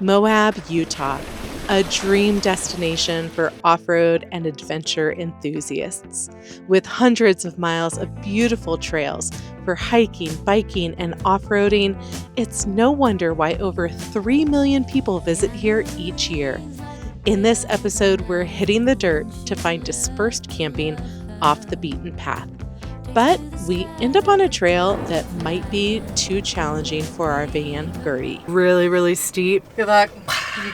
Moab, Utah, a dream destination for off-road and adventure enthusiasts. With hundreds of miles of beautiful trails for hiking, biking, and off-roading, it's no wonder why over 3 million people visit here each year. In this episode, we're hitting the dirt to find dispersed camping off the beaten path. But we end up on a trail that might be too challenging for our van, Gertie. Really steep. Good luck.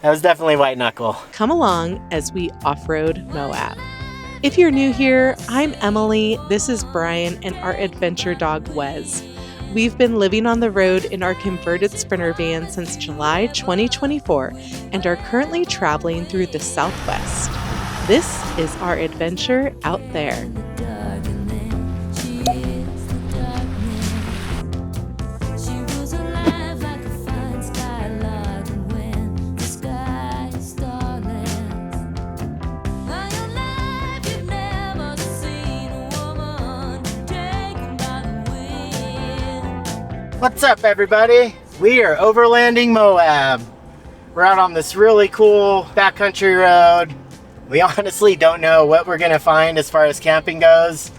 That was definitely white knuckle. Come along as we off-road Moab. If you're new here, I'm Emily, this is Brian, and our adventure dog, Wes. We've been living on the road in our converted Sprinter van since July 2024 and are currently traveling through the Southwest. This is our adventure out there. What's up, everybody? We are Overlanding Moab. We're out on this really cool backcountry road. We honestly don't know what we're gonna find as far as camping goes.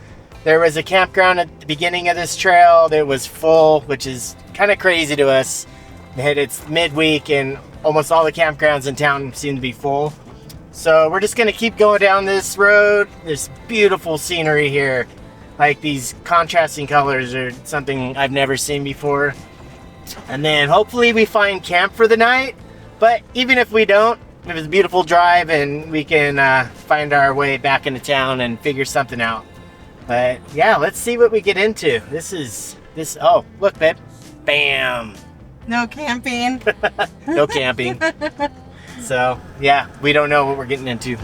There was a campground at the beginning of this trail that was full, which is kind of crazy to us. It's midweek and almost all the campgrounds in town seem to be full. So we're just gonna keep going down this road. There's beautiful scenery here. Like these contrasting colors are something I've never seen before. And then hopefully we find camp for the night. But even if we don't, it was a beautiful drive and we can find our way back into town and figure something out. But yeah, let's see what we get into. Oh, look, babe. Bam. No camping. No camping. So yeah, we don't know what we're getting into.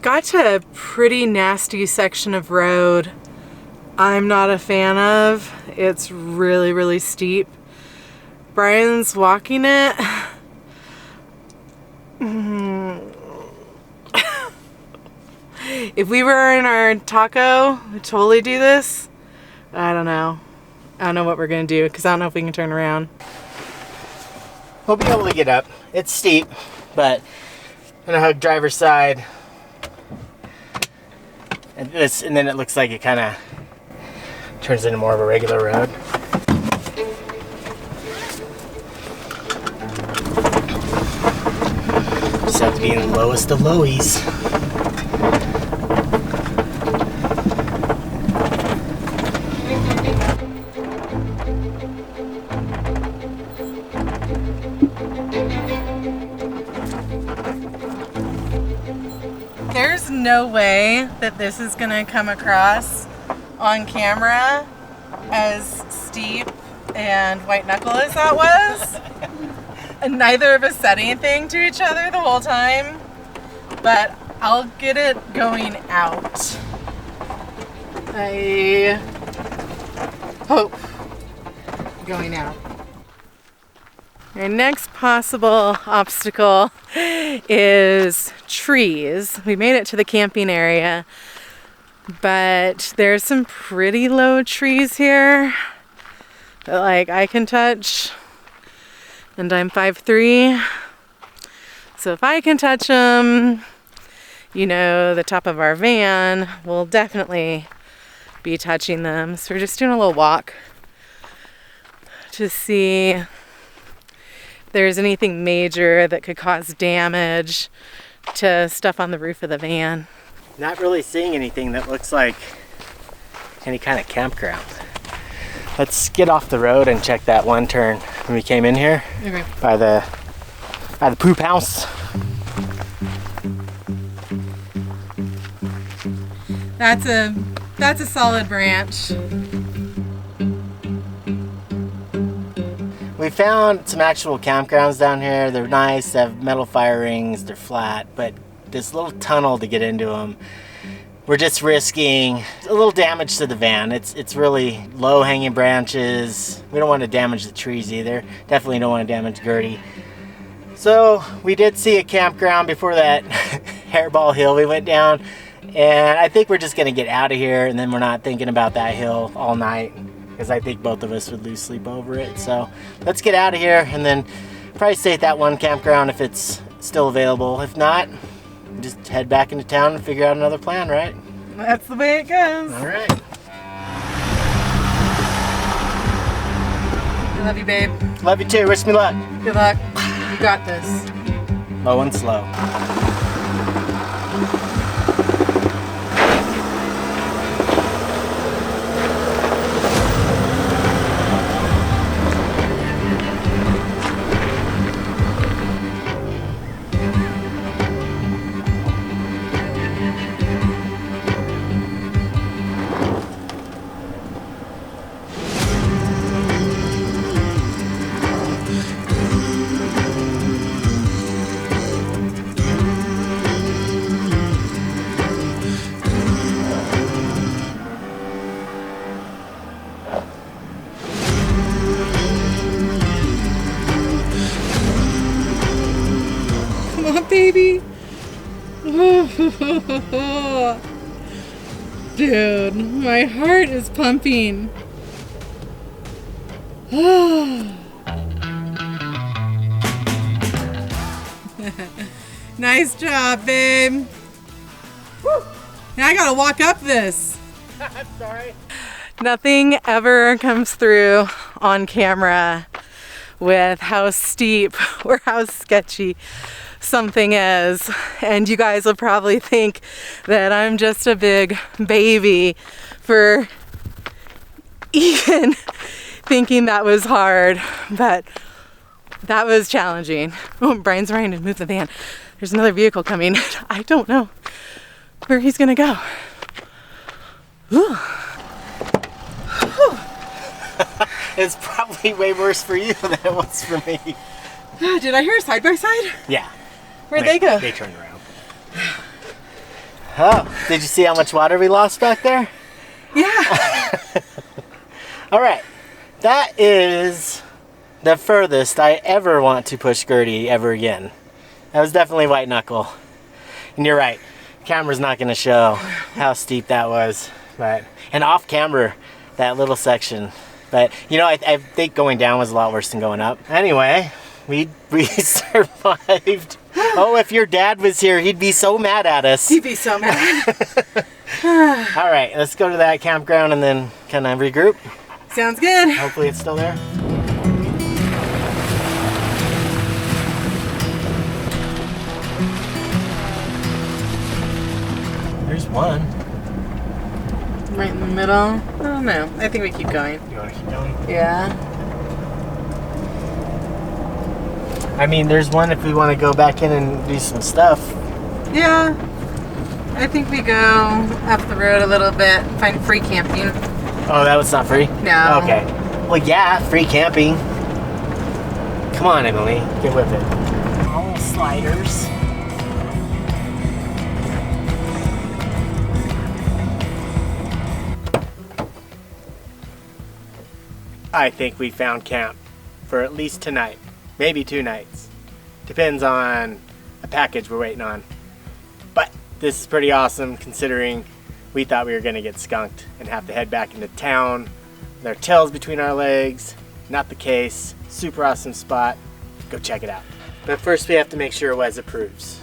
Got to a pretty nasty section of road I'm not a fan of. It's really steep. Brian's walking it. If we were in our taco, we'd totally do this. I don't know. I don't know what we're gonna do because I don't know if we can turn around. We'll be able to get up. It's steep, but I'm gonna hug driver's side. And then it looks like it kind of turns into more of a regular road. Just have to be in the lowest of lowies. There's no way that this is gonna come across on camera as steep and white knuckle as that was. And neither of us said anything to each other the whole time, but I'll get it going out. I hope going out. Our next possible obstacle is trees. We made it to the camping area, but there's some pretty low trees here that like I can touch, and I'm 5'3", so if I can touch them, you know, the top of our van will definitely be touching them. So we're just doing a little walk to see if there's anything major that could cause damage to stuff on the roof of the van. Not really seeing anything that looks like any kind of campground. Let's get off the road and check that one turn when we came in here. Okay. by the poop house. That's a solid branch. We found some actual campgrounds down here. They're nice, they have metal fire rings, they're flat, but this little tunnel to get into them, we're just risking a little damage to the van. It's really low hanging branches. We don't want to damage the trees either. Definitely don't want to damage Gertie. So we did see a campground before that hairball hill we went down. And I think we're just gonna get out of here, and then we're not thinking about that hill all night, because I think both of us would lose sleep over it. So let's get out of here and then probably stay at that one campground if it's still available. If not, just head back into town and figure out another plan, right? That's the way it goes. All right. I love you, babe. Love you too. Wish me luck. Good luck. You got this. Low and slow. Come on, baby. Dude, my heart is pumping. Nice job, babe. Now I gotta walk up this. I'm sorry. Nothing ever comes through on camera with how steep or how sketchy something is. And you guys will probably think that I'm just a big baby for even thinking that was hard, but that was challenging. Oh, Brian's trying to move the van. There's another vehicle coming. I don't know where he's gonna go. Ooh. It's probably way worse for you than it was for me. Did I hear a side by side? Yeah. Where'd they go? They turned around. Oh, did you see how much water we lost back there? Yeah. All right. That is the furthest I ever want to push Gertie ever again. That was definitely white knuckle. And you're right. Camera's not going to show how steep that was. And off camera, that little section. But, you know, I think going down was a lot worse than going up. Anyway, we survived. Oh, if your dad was here, he'd be so mad at us. He'd be so mad. All right, let's go to that campground and then kind of regroup. Sounds good. Hopefully it's still there. There's one. Right in the middle. Oh no, I think we keep going. You want to keep going? Yeah. I mean, there's one if we want to go back in and do some stuff. Yeah. I think we go up the road a little bit, find free camping. Oh, that was not free? No. Okay. Well, yeah, free camping. Come on, Emily, get with it. All sliders. I think we found camp for at least tonight, maybe 2 nights. Depends on a package we're waiting on. But this is pretty awesome considering we thought we were gonna get skunked and have to head back into town with our tails between our legs. Not the case. Super awesome spot. Go check it out. But first we have to make sure Wes approves.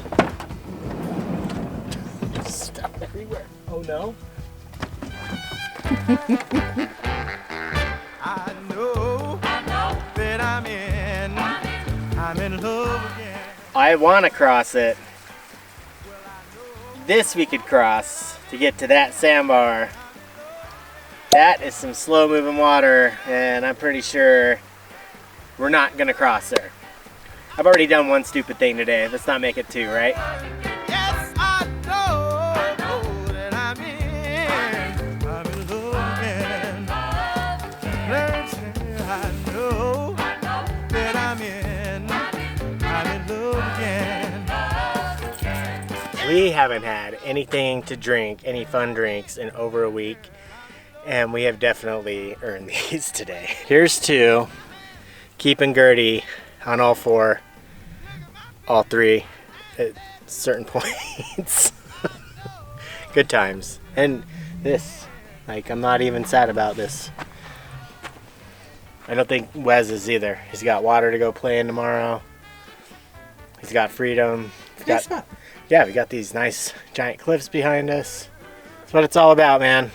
Stuff everywhere. Oh no. I know that I'm in love again. I want to cross it. This we could cross to get to that sandbar. That is some slow moving water and I'm pretty sure we're not gonna cross there. I've already done one stupid thing today. Let's not make it 2, right? Yes, I know that I'm in love again. Let's say I know that I'm in love again. We haven't had anything to drink, any fun drinks in over a week, and we have definitely earned these today. Here's 2, keeping Gertie on all 4, all 3. certain points. Good times. And this, like, I'm not even sad about this. I don't think Wes is either. He's got water to go play in tomorrow. He's got freedom. Yeah, we got these nice giant cliffs behind us. That's what it's all about, man.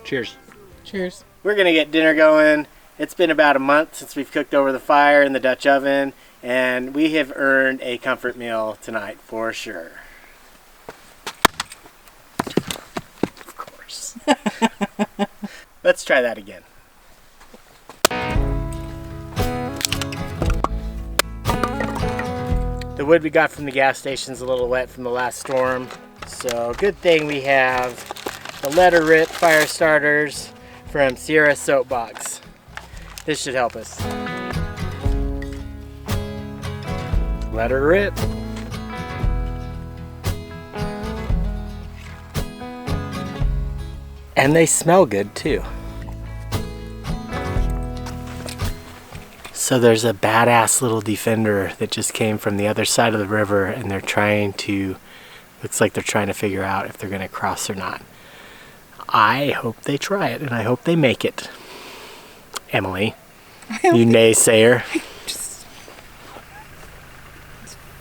Cheers. Cheers. We're gonna get dinner going. It's been about a month since we've cooked over the fire in the Dutch oven, and we have earned a comfort meal tonight for sure. Of course. Let's try that again. The wood we got from the gas station's a little wet from the last storm, so good thing we have the letter rip fire starters from Sierra Soapbox. This should help us. Let her rip. And they smell good too. So there's a badass little defender that just came from the other side of the river, and they're trying to, looks like they're trying to figure out if they're gonna cross or not. I hope they try it, and I hope they make it. Emily, you naysayer. It's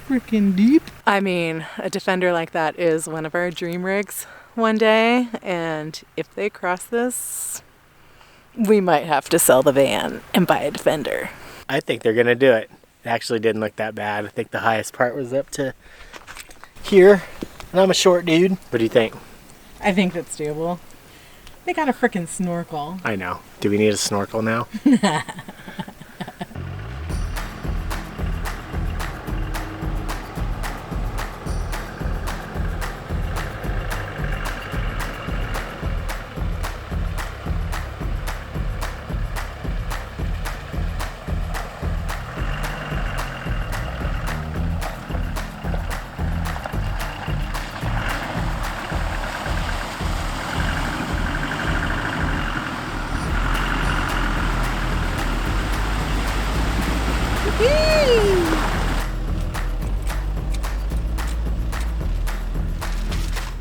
freaking deep. I mean, a defender like that is one of our dream rigs one day, and if they cross this, we might have to sell the van and buy a defender. I think they're gonna do it. It actually didn't look that bad. I think the highest part was up to here, and I'm a short dude. What do you think? I think that's doable. They got a freaking snorkel. I know. Do we need a snorkel now?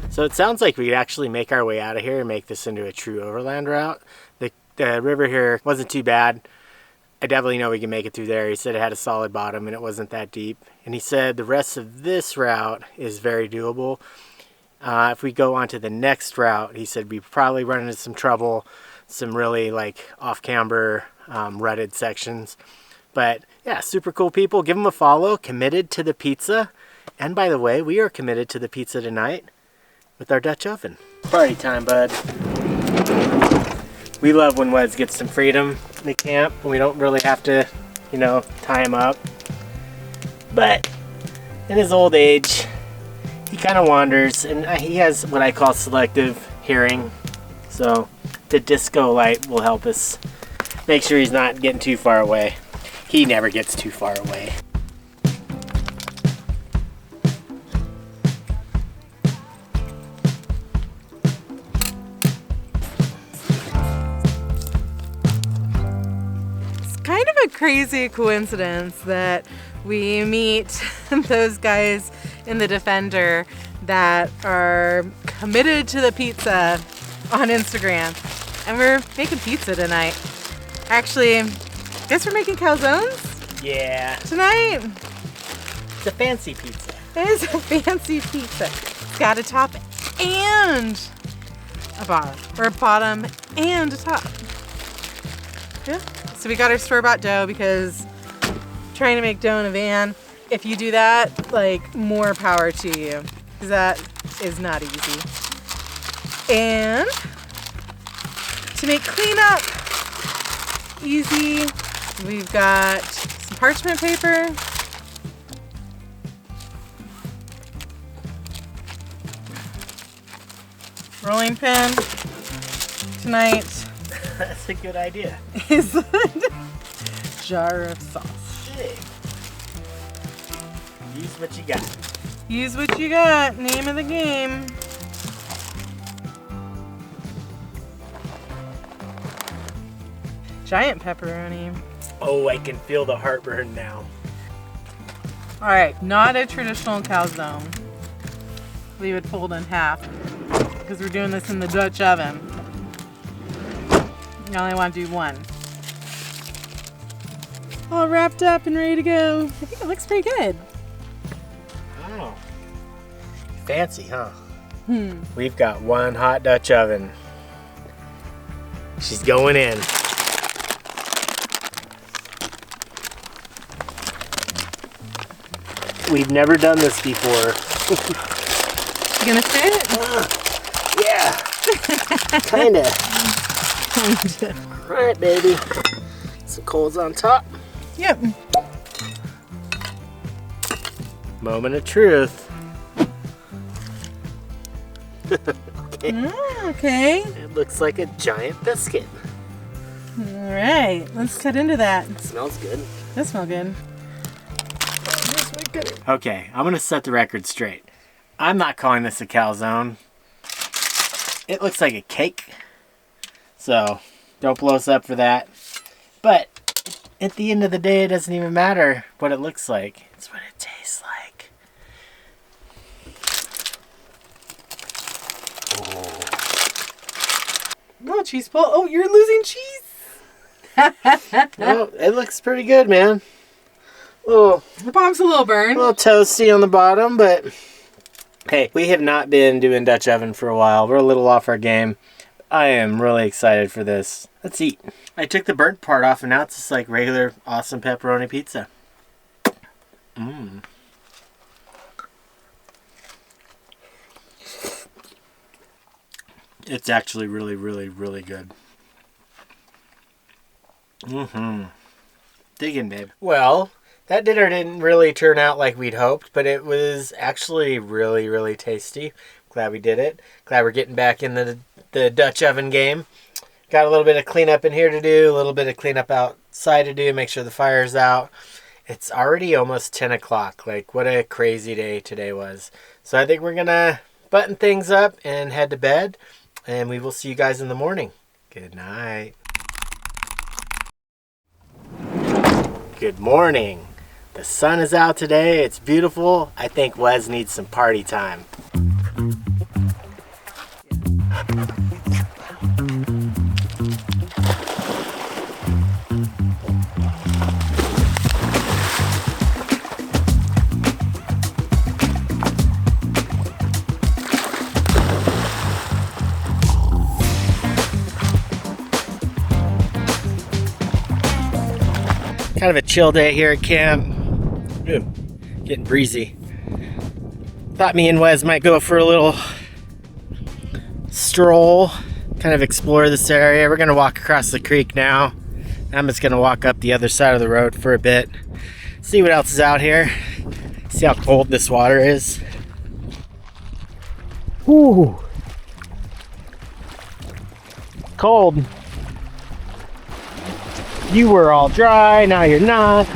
So it sounds like we could actually make our way out of here and make this into a true overland route. The river here wasn't too bad. I definitely know we can make it through there. He said it had a solid bottom and it wasn't that deep. And he said the rest of this route is very doable. If we go on to the next route, he said we probably run into some trouble, some really like off-camber rutted sections. But yeah, super cool people. Give them a follow. Committed to the pizza. And by the way, we are committed to the pizza tonight with our Dutch oven. Party time, bud. We love when Wes gets some freedom in the camp. We don't really have to, you know, tie him up. But in his old age, he kind of wanders, and he has what I call selective hearing. So the disco light will help us make sure he's not getting too far away. He never gets too far away. Kind of a crazy coincidence that we meet those guys in the Defender that are committed to the pizza on Instagram, and we're making pizza tonight. Actually, guess we're making calzones? Yeah. Tonight? It's a fancy pizza. It is a fancy pizza. It's got a top and a bottom, or a bottom and a top. Yeah. So we got our store-bought dough because trying to make dough in a van, if you do that, like, more power to you, because that is not easy. And to make cleanup easy, we've got some parchment paper, rolling pin. Tonight That's a good idea. is a jar of sauce. Hey. Use what you got. Use what you got, name of the game. Giant pepperoni. Oh, I can feel the heartburn now. All right, not a traditional calzone. Leave it fold in half because we're doing this in the Dutch oven. I only want to do one. All wrapped up and ready to go. I think it looks pretty good. Oh. Fancy, huh? We've got one hot Dutch oven. She's going in. We've never done this before. You gonna fit? Yeah. Kinda. Right, baby. Some coals on top. Yep. Moment of truth. Okay. Okay. It looks like a giant biscuit. All right, let's cut into that. It smells good. That smells good. Okay, I'm gonna set the record straight. I'm not calling this a calzone. It looks like a cake. So, don't blow us up for that. But, at the end of the day, it doesn't even matter what it looks like. It's what it tastes like. No cheese pull. Oh, you're losing cheese. Well, it looks pretty good, man. The bottom's a little burned. A little toasty on the bottom, but hey, we have not been doing Dutch oven for a while. We're a little off our game. I am really excited for this. Let's eat. I took the burnt part off and now it's just like regular awesome pepperoni pizza. It's actually really, really, really good. Dig in, babe. Well, that dinner didn't really turn out like we'd hoped, but it was actually really, really tasty. Glad we did it. Glad we're getting back in the Dutch oven game. Got a little bit of cleanup in here to do, a little bit of cleanup outside to do, make sure the fire's out. It's already almost 10 o'clock. Like, what a crazy day today was. So I think we're going to button things up and head to bed, and we will see you guys in the morning. Good night. Good morning. The sun is out today. It's beautiful. I think Wes needs some party time. Kind of a chill day here at camp. Ooh, getting breezy. Thought me and Wes might go for a little stroll, kind of explore this area. We're gonna walk across the creek now. I'm just gonna walk up the other side of the road for a bit, see what else is out here, see how cold this water is. Ooh, cold. You were all dry, now you're not.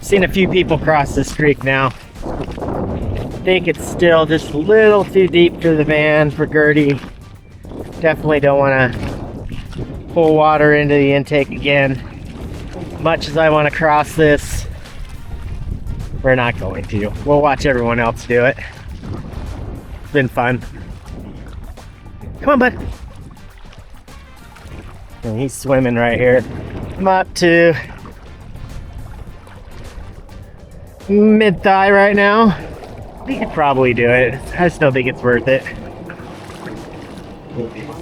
Seen a few people cross this creek now. I think it's still just a little too deep for the van, for Gertie. Definitely don't want to pull water into the intake again. Much as I want to cross this, we're not going to. We'll watch everyone else do it. It's been fun. Come on, bud. And he's swimming right here. I'm up to mid-thigh right now. We could probably do it. I just don't think it's worth it.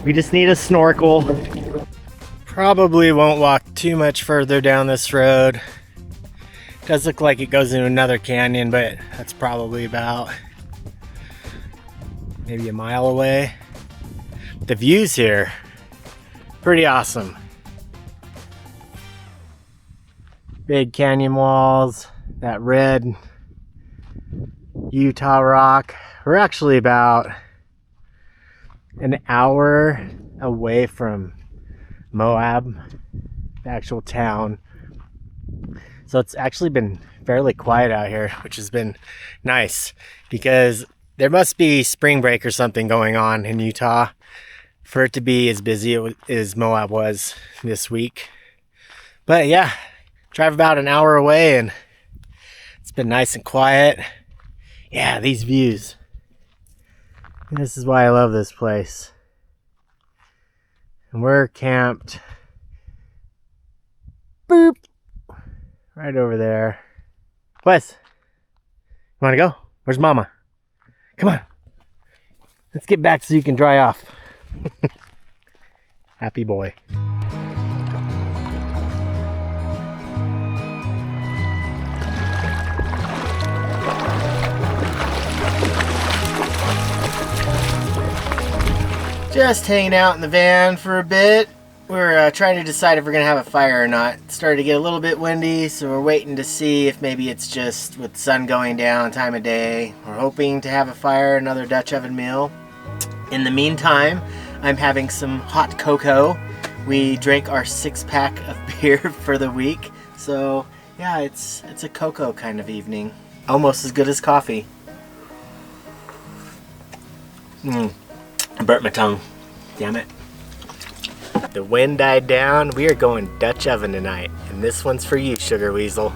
We just need a snorkel. Probably won't walk too much further down this road. Does look like it goes into another canyon, but that's probably about maybe a mile away. The views here, pretty awesome. Big canyon walls, that red Utah rock. We're actually about an hour away from Moab, the actual town. So it's actually been fairly quiet out here, which has been nice because there must be spring break or something going on in Utah for it to be as busy as Moab was this week. But yeah, Drive about an hour away and it's been nice and quiet. Yeah, these views. This is why I love this place. And we're camped boop right over there. Wes, you want to go? Where's Mama? Come on. Let's get back so you can dry off. Happy boy. Just hanging out in the van for a bit. We're trying to decide if we're gonna have a fire or not. It started to get a little bit windy, so we're waiting to see if maybe it's just with the sun going down, time of day. We're hoping to have a fire, another Dutch oven meal. In the meantime, I'm having some hot cocoa. We drank our 6-pack of beer for the week. So yeah, it's a cocoa kind of evening. Almost as good as coffee. I burnt my tongue. Damn it. The wind died down. We are going Dutch oven tonight. And this one's for you, Sugar Weasel.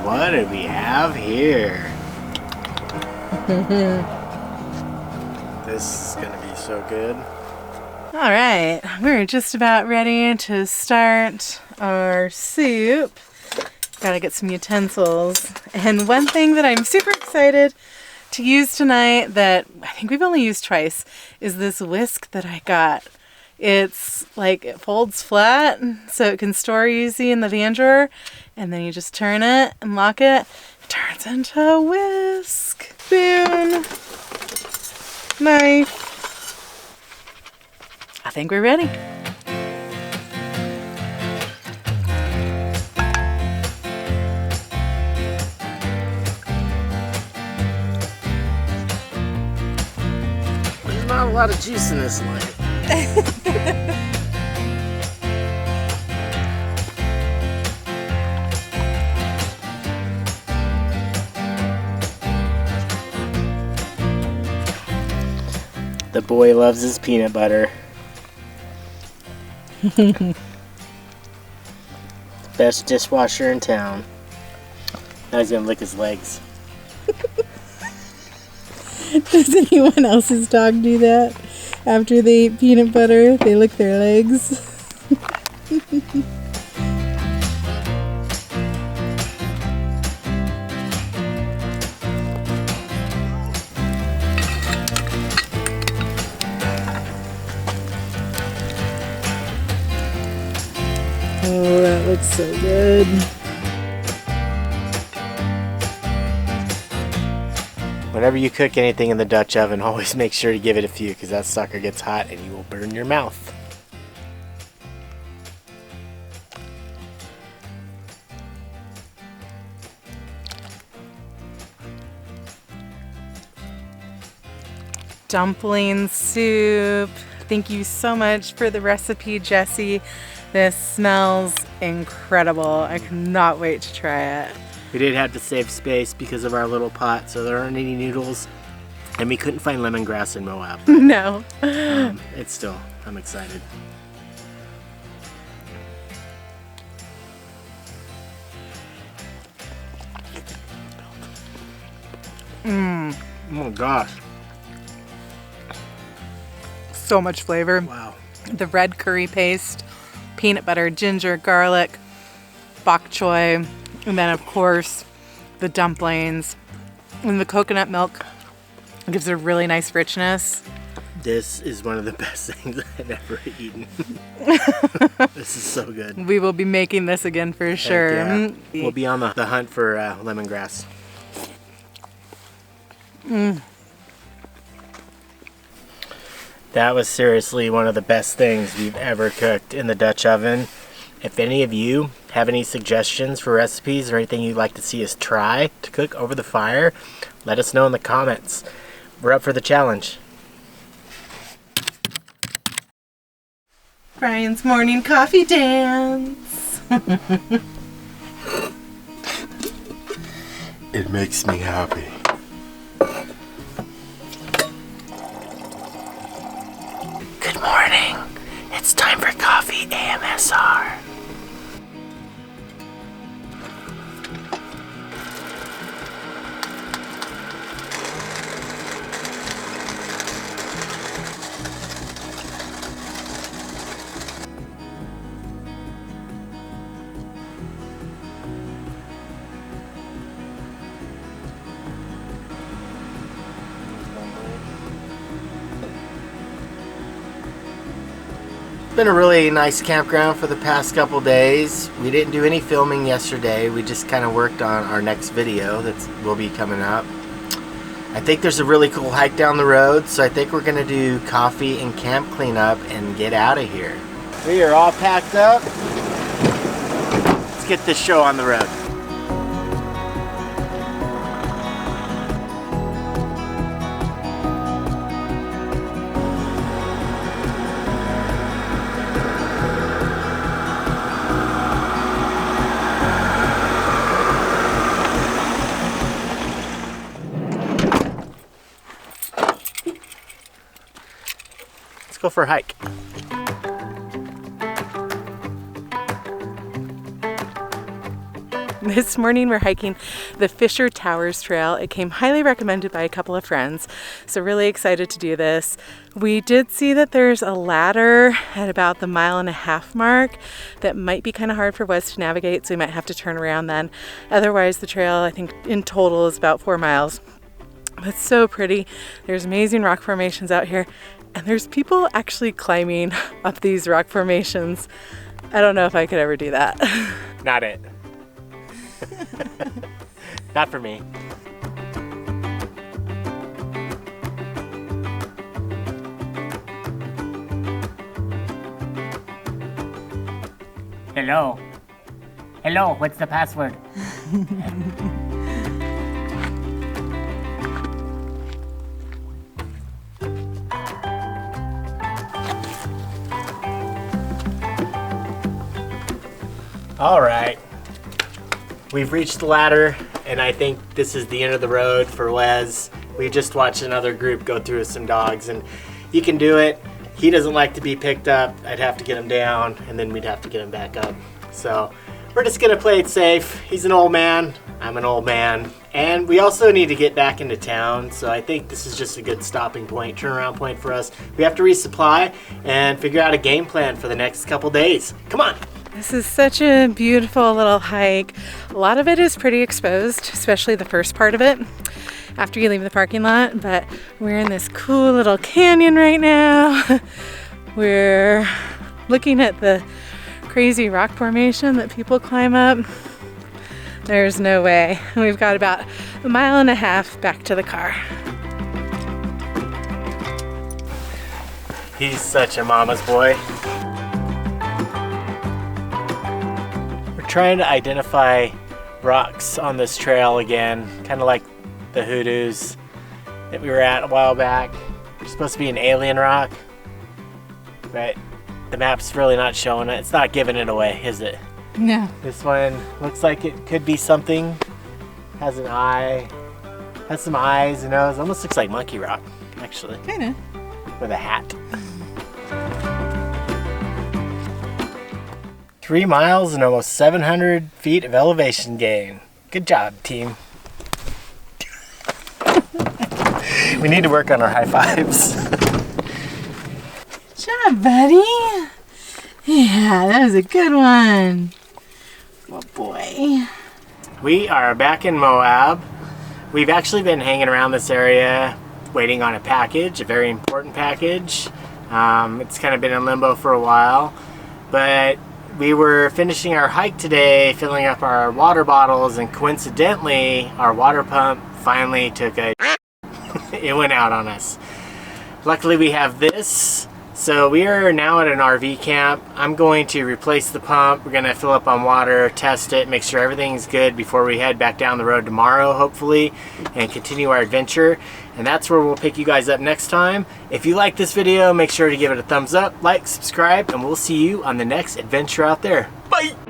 What do we have here? This is gonna be so good. All right, we're just about ready to start our soup. Gotta get some utensils. And one thing that I'm super excited to use tonight that I think we've only used twice is this whisk that I got. It's like, it folds flat so it can store easy in the van drawer, and then you just turn it and lock it. It turns into a whisk. Spoon. Knife. I think we're ready. There's not a lot of juice in this light. The boy loves his peanut butter. Best dishwasher in town. Now he's gonna lick his legs. Does anyone else's dog do that? After they eat peanut butter, they lick their legs. Oh, that looks so good. Whenever you cook anything in the Dutch oven, always make sure to give it a few, because that sucker gets hot and you will burn your mouth. Dumpling soup. Thank you so much for the recipe, Jessie. This smells incredible. I cannot wait to try it. We did have to save space because of our little pot, so there aren't any noodles, and we couldn't find lemongrass in Moab. No. It's still, I'm excited. Oh my gosh. So much flavor. Wow. The red curry paste, peanut butter, ginger, garlic, bok choy, and then of course the dumplings. And the coconut milk gives it a really nice richness. This is one of the best things I've ever eaten. This is so good. We will be making this again for sure. Yeah. We'll be on the hunt for lemongrass. That was seriously one of the best things we've ever cooked in the Dutch oven. If any of you have any suggestions for recipes or anything you'd like to see us try to cook over the fire, let us know in the comments. We're up for the challenge. Brian's morning coffee dance. It makes me happy. Good morning. It's time for coffee AMSR. It's been a really nice campground for the past couple days. We didn't do any filming yesterday. We just kind of worked on our next video that will be coming up. I think there's a really cool hike down the road, so I think we're gonna do coffee and camp cleanup and get out of here. We are all packed up. Let's get this show on the road. Let's go for a hike. This morning we're hiking the Fisher Towers Trail. It came highly recommended by a couple of friends, so really excited to do this. We did see that there's a ladder at about the 1.5 mile mark that might be kind of hard for Wes to navigate, so we might have to turn around then. Otherwise, the trail, I think in total, is about 4 miles. It's so pretty. There's amazing rock formations out here, and there's people actually climbing up these rock formations. I don't know if I could ever do that. Not it. Not for me. Hello. Hello, what's the password? All right. We've reached the ladder, and I think this is the end of the road for Wes. We just watched another group go through with some dogs, and you can do it. He doesn't like to be picked up. I'd have to get him down, and then we'd have to get him back up. So we're just gonna play it safe. He's an old man, I'm an old man. And we also need to get back into town, so I think this is just a good stopping point, turnaround point for us. We have to resupply and figure out a game plan for the next couple days. Come on. This is such a beautiful little hike. A lot of it is pretty exposed, especially the first part of it after you leave the parking lot, but we're in this cool little canyon right now. We're looking at the crazy rock formation that people climb up. There's no way. We've got about 1.5 miles back to the car. He's such a mama's boy. Trying to identify rocks on this trail again, kind of like the hoodoos that we were at a while back. It's supposed to be an alien rock, but the map's really not showing it. It's not giving it away, is it? No. This one looks like it could be something. Has an eye, has some eyes, a nose. Almost looks like monkey rock, actually. Kinda. With a hat. 3 miles and almost 700 feet of elevation gain. Good job, team. We need to work on our high fives. Good job, buddy. Yeah, that was a good one. Oh boy. We are back in Moab. We've actually been hanging around this area waiting on a package, a very important package. It's kind of been in limbo for a while, but we were finishing our hike today, filling up our water bottles, and coincidentally, our water pump finally took a it went out on us. Luckily we have this. So we are now at an RV camp. I'm going to replace the pump. We're gonna fill up on water, test it, make sure everything's good before we head back down the road tomorrow, hopefully, and continue our adventure. And that's where we'll pick you guys up next time. If you like this video, make sure to give it a thumbs up, like, subscribe, and we'll see you on the next adventure out there. Bye!